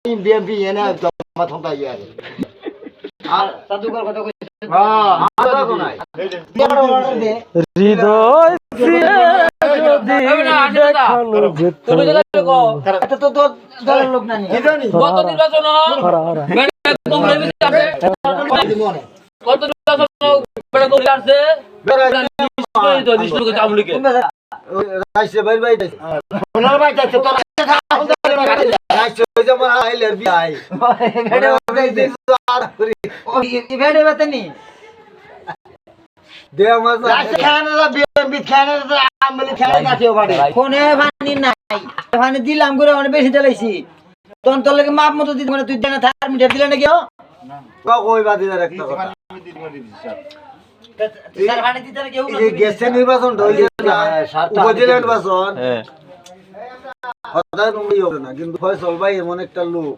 BMP এনে জমা থমতা ইয়ে আর সাধুকার কথা কইছে হৃদয় তুমি তো দলের লোক না নি কত নির্বাচন কত নির্বাচন বেড়া কবি আসছে রাইছে বাইর বাইর ওনার বাইর যাচ্ছে তো রাইছে ওই যে আমার আইলের বিআই ভেড়ে বাতাইছে ও ভেড়ে বাতানি দে আমার রাইছে খানারা বিএমপি খানারা আমলি খানা কাটিও বাড়ি ফোনে পানি নাই পানি দিলাম করে অনেক বেশি চালাইছি তখন তোর লাগে মাপ মতো দিতে মানে তুই জানা থার মিটার দিলে নাকি ও বা কই বাদিদার একটা কথা স্যার পানি দিতে নাকি এই গেছে নির্বাচন হইছে না উপজেলা নির্বাচন কথা তুমি হবে না কিন্তু ফয়সাল ভাই এমন একটা লোক